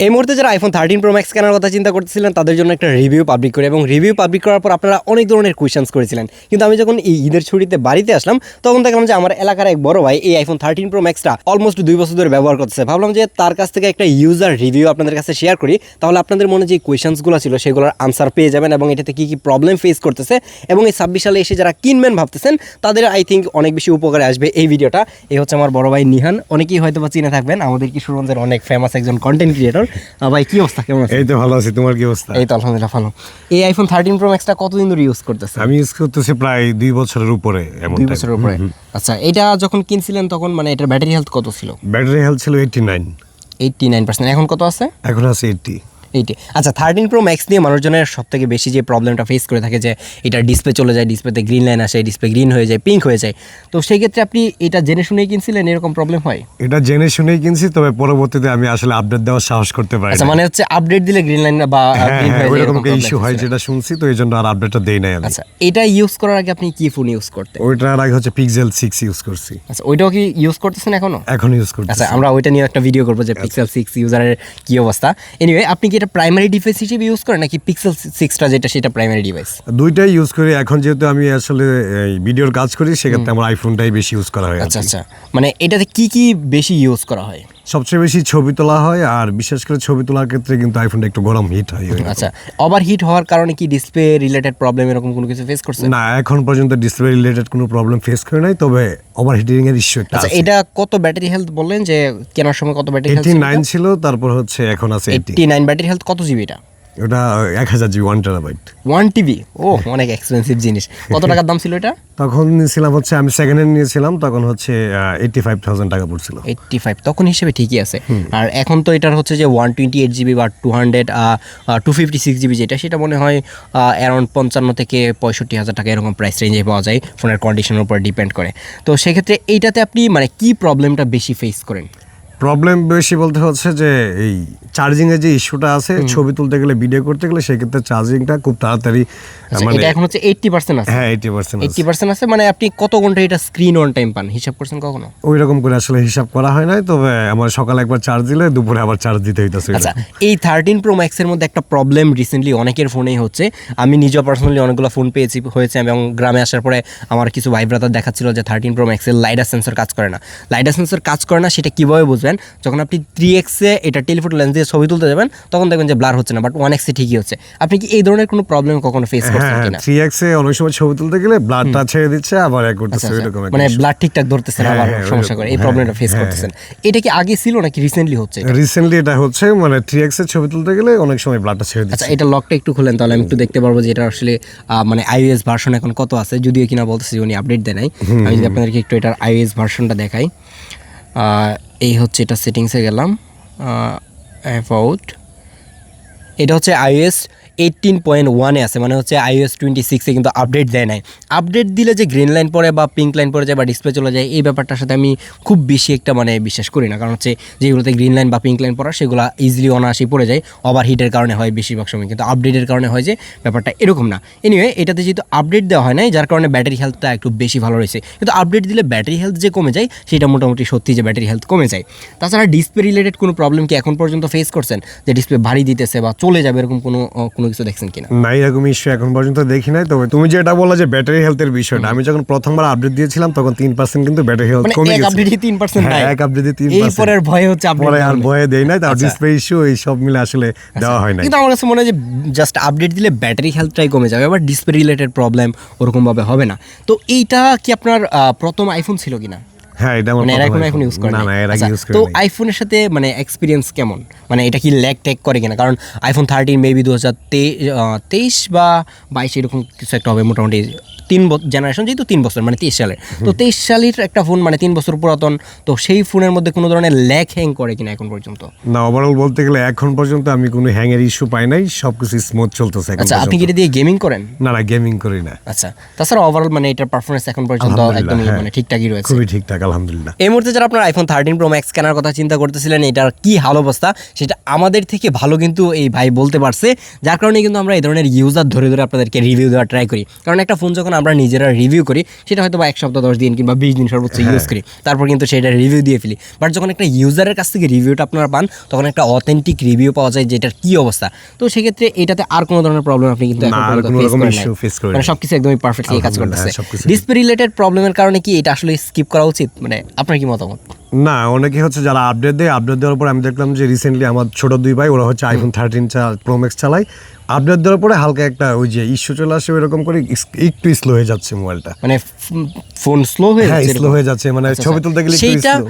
এই মুহূর্তে যারা আইফোন 13 প্রো ম্যাক্স কেনার কথা চিন্তা করতেছিলেন তাদের জন্য একটা রিভিউ পাবলিক করে, এবং রিভিউ পাবলিক করার পর আপনারা অনেক ধরনের কোয়েশ্চেন্স করেছিলেন। কিন্তু আমি যখন এই ঈদের ছুটিতে বাড়িতে আসলাম তখন দেখলাম যে আমার এলাকার এক বড় ভাই এই আইফোন 13 প্রো ম্যাক্সটা অলমোস্ট 2 বছর ধরে ব্যবহার করতেছে। ভাবলাম যে তার কাছ থেকে একটা ইউজার রিভিউ আপনাদের কাছে শেয়ার করি, তাহলে আপনাদের মনে যে কোয়েশ্চেন্সগুলো ছিল সেগুলোর আনসার পেয়ে যাবেন এবং এটাতে কী কী প্রবলেম ফেস করতেছে, এবং এই 26 সালে এসে যারা কিনবেন ভাবতেছেন তাদের আই থিঙ্ক অনেক বেশি উপকারে আসবে এই ভিডিওটা। এই হচ্ছে আমার বড় ভাই নিহান, অনেকেই হয়তো বা চিনে থাকবেন, আমাদের কিশোরগঞ্জের অনেক ফেমাস একজন কন্টেন্ট ক্রিয়েটর। ভাই কি অবস্থা, কেমন আছে? এই তো ভালো আছি, তোমার কি অবস্থা? এই তো আলহামদুলিল্লাহ ভালো। এই আইফোন 13 প্রো ম্যাক্সটা কতদিন ধরে ইউজ করতেছেন? আমি ইউজ করতেছি প্রায় 2 বছরের উপরে। 2 বছরের উপরে। আচ্ছা, এটা যখন কিনছিলেন তখন মানে এটার ব্যাটারি হেলথ কত ছিল? ব্যাটারি হেলথ ছিল 89%। এখন কত আছে? এখন আছে 80। আচ্ছা, 13 প্রো ম্যাক্স নিয়ে মানুষজনের সব থেকে বেশি যে প্রবলেমটা ফেস করে থাকে যে এটা ডিসপ্লে চলে যায়, ডিসপ্লেতে গ্রিন লাইন আসে, ডিসপ্লে গ্রিন হয়ে যায়, পিঙ্ক হয়ে যায়। তো সেই ক্ষেত্রে আপনি এটা জেনে শুনেই কিনছিলেন, এরকম প্রবলেম হয়? এটা জেনে শুনেই কিনছি, তবে পরবর্তীতে আমি আসলে আপডেট দেওয়ার সাহস করতে পারি। আচ্ছা, মানে হচ্ছে আপডেট দিলে গ্রিন লাইন বা গ্রিন হয়ে যায়, এরকম ইস্যু হয় যেটা শুনছি, তো এই জন্য আর আপডেটটা দেই নাই আমি। আচ্ছা, এটা ইউজ করার আগে আপনি কি ফোন ইউজ করতেন? ওইটার আগে হচ্ছে পিক্সেল 6 ইউজ করছি। আচ্ছা, ওইটাও কি ইউজ করতেছেন এখনো? এখন ইউজ করছি। আচ্ছা, আমরা ওইটা নিয়ে একটা ভিডিও করবো যে পিক্সেল 6 ইউজারের কি অবস্থা। এনিওয়ে, আপনি কি এটা প্রাইমারি ডিভাইস হিসেবে ইউজ করেন নাকি পিক্সেল 6টা যেটা সেটা প্রাইমারি ডিভাইস? দুইটাই ইউজ করি। এখন যেহেতু আমি আসলে ভিডিওর কাজ করি, সেক্ষেত্রে আমার আইফোনটাই বেশি ইউজ করা হয়। আচ্ছা, মানে এটাতে কি কি বেশি ইউজ করা হয়? সবচেয়ে বেশি ছবি তোলা হয়, আর বিশেষ করে ছবি তোলার ক্ষেত্রে কিন্তু আইফোনটা একটু গরম হিট হয়। আচ্ছা, ওভার হিট হওয়ার কারণে কি ডিসপ্লে রিলেটেড প্রবলেম এরকম কোনো কিছু ফেস করছেন? না, এখন পর্যন্ত ডিসপ্লে রিলেটেড কোনো প্রবলেম ফেস করে নাই, তবে ওভার হিটিং এর ইস্যু একটা আছে। আচ্ছা, এটা কত ব্যাটারি হেলথ বললেন যে কেনার সময় কত ব্যাটারি হেলথ? 89 ছিল, তারপর হচ্ছে এখন আছে 89 ব্যাটারি হেলথ। কত জিবি এটা? ওটা 1000 জিবি 1 টেরাবাইট। 1 টিবি? ও, অনেক এক্সপেন্সিভ জিনিস। কত টাকার দাম ছিল এটা? তখন নিয়েছিলাম হচ্ছে, আমি সেকেন্ড হ্যান্ড নিয়েছিলাম, তখন হচ্ছে 85,000 টাকা পড়ছিল। 85 তখন হিসেবে ঠিকই আছে। আর এখন তো এটার হচ্ছে যে 128 জিবি বা 256 জিবি যেটা, সেটা মনে হয় অ্যারাউন্ড 55 থেকে 65,000 টাকা এরকম প্রাইস রেঞ্জে পাওয়া যায়, ফোনের কন্ডিশনের উপর ডিপেন্ড করে। তো সেক্ষেত্রে এইটাতে আপনি মানে কি প্রবলেমটা বেশি ফেস করেন? প্রবলেম বেশি বলতে হচ্ছে যে এই চার্জিং এর যে ইস্যুটা আছে, ছবি তুলতে গেলে, ভিডিও করতে গেলে, সেক্ষেত্রে চার্জিংটা খুব তাড়াতাড়ি মানে এটা এখন হচ্ছে 80% আছে। হ্যাঁ, 80% আছে। মানে আপনি কত ঘন্টা এটা স্ক্রিন অন টাইম পান, হিসাব করছেন কখনো? ওই রকম করে আসলে হিসাব করা হয় না, তবে আমার সকালে একবার চার্জ দিলে দুপুরে আবার চার্জ দিতে হইতাছে। আচ্ছা, এই 13 প্রো ম্যাক্স এর মধ্যে একটা প্রবলেম রিসেন্টলি অনেকের ফোনেই হচ্ছে। আমি নিজেও পার্সোনালি অনেকগুলো ফোন হয়েছে এবং গ্রামে আসার পরে আমার কিছু ভাই ব্রাদার দেখাচ্ছিল যে 13 প্রো ম্যাক্সের লাইডার সেন্সর কাজ করে না। লাইডার সেন্সর কাজ করে না সেটা কীভাবে বুঝবেন? যখন আপনি 3x এটা টেলিফোটো লেন্স দিয়ে ছবি তুলতে যাবেন তখন দেখবেন যে ব্লার হচ্ছে না, বাট 1x ঠিকই হচ্ছে। আপনি কি এই ধরনের কোনো প্রবলেম কখনো ফেস করছেন কিনা? 3x অনেক সময় ছবি তুলতে গেলে ব্লাডটা ছেড়ে দিচ্ছে, আবার এক করতেছে, এরকম মানে ব্লাড ঠিকঠাক ধরতেছে না, আবার সমস্যা করে, এই প্রবলেমটা ফেস করতেছেন। এটা কি আগে ছিল নাকি রিসেন্টলি হচ্ছে? রিসেন্টলি এটা হচ্ছে, মানে 3x এর ছবি তুলতে গেলে অনেক সময় ব্লাডটা ছেড়ে দিচ্ছে। আচ্ছা, এটা লকটা একটু খুলেন তাহলে আমি একটু দেখতে পারবো যে এটা আসলে মানে iOS ভার্সন এখন কত আছে, যদিও কিনা বলতেছে উনি আপডেট দেয় নাই। আমি যদি আপনাদেরকে একটু এটার iOS ভার্সনটা দেখাই। এই হচ্ছে এটা সেটিংসে গেলাম, অ্যাবাউট, এটা হচ্ছে iOS 18.1 আছে, মানে হচ্ছে iOS 26 কিন্তু আপডেট দেয় নাই। আপডেট দিলে যে গ্রিন লাইন পড়ে বা পিঙ্ক লাইন পড়ে যায় বা ডিসপ্লে চলে যায়, এই ব্যাপারটার সাথে আমি খুব বেশি একটা মানে বিশ্বাস করি না, কারণ হচ্ছে যেগুলোতে গ্রিন লাইন বা পিঙ্ক লাইন পড়া সেগুলো ইজিলি অনায়াসেই পড়ে যায়, ওভার হিটের কারণে হয় বেশিরভাগ সময়, কিন্তু আপডেটের কারণে হয় যে ব্যাপারটা এরকম না। এনিওয়ে, এটাতে যেহেতু আপডেট দেওয়া হয় নাই যার কারণে ব্যাটারি হেলথটা একটু বেশি ভালো রয়েছে, কিন্তু আপডেট দিলে ব্যাটারি হেলথ যে কমে যায় সেটা মোটামুটি সত্যি যে ব্যাটারি হেলথ কমে যায়। তাছাড়া ডিসপ্লে রিলেটেড কোনো প্রবলেম কি এখন পর্যন্ত ফেস করছেন, যে ডিসপ্লে ভারী দিতেছে বা চলে যাবে এরকম কোনো কিছু দেখছেন কিনা? না, এরকম ইস্যু এখন পর্যন্ত দেখি নাই। তবে তুমি যেটা বললা যে ব্যাটারি হেলথের বিষয়টা, আমি যখন প্রথমবার আপডেট দিয়েছিলাম তখন 3% কিন্তু ব্যাটারি হেলথ কমে গেছে। এক আপডেটে 3% নাই? এক আপডেটে 3%। এই পরের ভয়ে হচ্ছে আপডেট, পরে আর ভয়ে দেই নাই, তার ডিসপ্লে ইস্যু এই সব মিলে আসলে দেওয়া হয় না। কিন্তু আমার কাছে মনে হয় যে জাস্ট আপডেট দিলে ব্যাটারি হেলথটাই কমে যাবে, আবার ডিসপ্লে রিলেটেড প্রবলেম ওরকম ভাবে হবে না। তো এইটা কি আপনার প্রথম আইফোন ছিল কিনা? হ্যাঁ, এটা আমার আইফোন ইউজ করে না, এর আগে ইউজ করি। তো আইফোনের সাথে মানে এক্সপিরিয়েন্স কেমন, মানে এটা কি ল্যাগ ট্যাগ করে কিনা? কারণ আইফোন 13 মেবি 2023 বা 22 এরকম কিছু একটা হবে, মোটামুটি 3 জেনারেশন, যেহেতু 3 বছর মানে 23 সালের। তো 23 সালের একটা ফোন মানে 3 বছর পুরাতন, তো সেই ফোনের মধ্যে কোনো ধরনের ল্যাগ হ্যাং করে কিনা এখন পর্যন্ত? না, ওভারঅল বলতে গেলে এখন পর্যন্ত আমি কোনো হ্যাংয়ের ইস্যু পাই নাই, সবকিছু স্মুথ চলতেছে এখন। আচ্ছা, আপনি কি এটা দিয়ে গেমিং করেন? না, গেমিং করি না। আচ্ছা, তাছাড়া ওভারঅল মানে এটার পারফরমেন্স এখন পর্যন্ত একদম মানে ঠিকঠাকই রয়েছে, খুবই ঠিকঠাক, আলহামদুলিল্লাহ। এই মুহূর্তে যারা আপনার আইফোন 13 প্রো ম্যাক্স কেনার কথা চিন্তা করতেছিলেন এটার কি হাল অবস্থা, সেটা আমাদের থেকে ভালো কিন্তু এই ভাই বলতে পারছে, যার কারণে কিন্তু আমরা এই ধরনের ইউজার ধরে ধরে আপনাদেরকে রিভিউ দেওয়ার ট্রাই করি। কারণ একটা ফোন যখন আমরা নিজেরা রিভিউ করি সেটা হয়তো বা 1 সপ্তাহ 10 দিন কিংবা 20 দিন সর্বোচ্চ ইউজ করি, তারপর কিন্তু সেটা রিভিউ দিয়ে ফেলি। বাট যখন একটা ইউজারের কাছ থেকে রিভিউটা আপনারা পান তখন একটা অথেন্টিক রিভিউ পাওয়া যায় যে এটার কী অবস্থা। তো সেক্ষেত্রে এটাতে আর কোনো ধরনের প্রবলেম আপনি কিন্তু এখন না, আর পর্যন্ত কোনো face রকম করেন issue নাই। face করি মানে নাই। সবকিছু একদমই পারফেক্টলি কাজ করতেছে। আলহামদুলিল্লাহ, সবকিছু ডিসপ্লে রিলেটেড প্রবলেমের কারণে কি এটা আসলে স্কিপ করা উচিত, মানে আপনার কি মতামত? না, অনেকে হচ্ছে যারা আপডেট দেয়, আপডেট দেওয়ার পর আমি দেখলাম যে রিসেন্টলি আমার ছোট 2 ভাই ওরা হচ্ছে আইফোন 13 প্রো ম্যাক্স চালায়, আপডেট দেওয়ার পরে হালকা একটা ওই যে ইস্যু চলে আসে, এরকম করে একটু স্লো হয়ে যাচ্ছে মোবাইলটা। মানে ফোন স্লো হয়ে হ্যাঁ, যাচ্ছে স্লো এরকম? হয়ে যাচ্ছে, মানে আচ্ছা, ছবি আচ্ছা। তুলতে গেলে একটু সেইটা স্লো।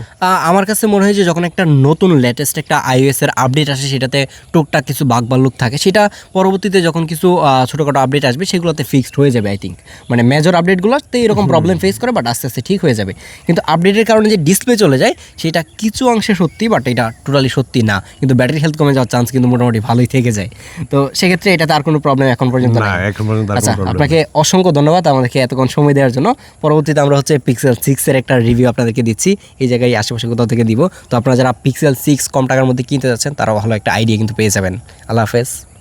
আমার কাছে মনে হয় যে যখন একটা নতুন লেটেস্ট একটা iOS এর আপডেট আসে সেটাতে টুকটাক কিছু বাগ বাল্লুক থাকে, সেটা পরবর্তীতে যখন কিছু ছোটোখাটো আপডেট আসবে সেগুলোতে ফিক্সড হয়ে যাবে আই থিঙ্ক। মানে মেজর আপডেটগুলোতে এরকম প্রবলেম ফেস করে, বাট আস্তে আস্তে ঠিক হয়ে যাবে। কিন্তু আপডেটের কারণে যে ডিসপ্লে চলে যায় সেটা কিছু অংশে সত্যি, বাট এটা টোটালি সত্যি না। কিন্তু ব্যাটারি হেলথ কমে যাওয়ার চান্স কিন্তু মোটামুটি ভালোই থেকে যায়। তো সেক্ষেত্রে এটাতে আর কোনো প্রবলেম এখন পর্যন্ত না, নাই। এখন পর্যন্ত আর কোনো আচ্ছা, problem আপনাকে অসংখ্য ধন্যবাদ আমাদেরকে এতক্ষণ সময় দেওয়ার জন্য। পরবর্তীতে আমরা হচ্ছে পিক্সেল 6 এর একটা রিভিউ আপনাদেরকে দিচ্ছি, এই জায়গায় আশেপাশে কোথাও থেকে দিব। তো আপনারা যারা পিক্সেল 6 কম টাকার মধ্যে কিনতে যাচ্ছেন তারাও ভালো একটা আইডিয়া কিন্তু পেয়ে যাবেন। আল্লাহ হাফেজ।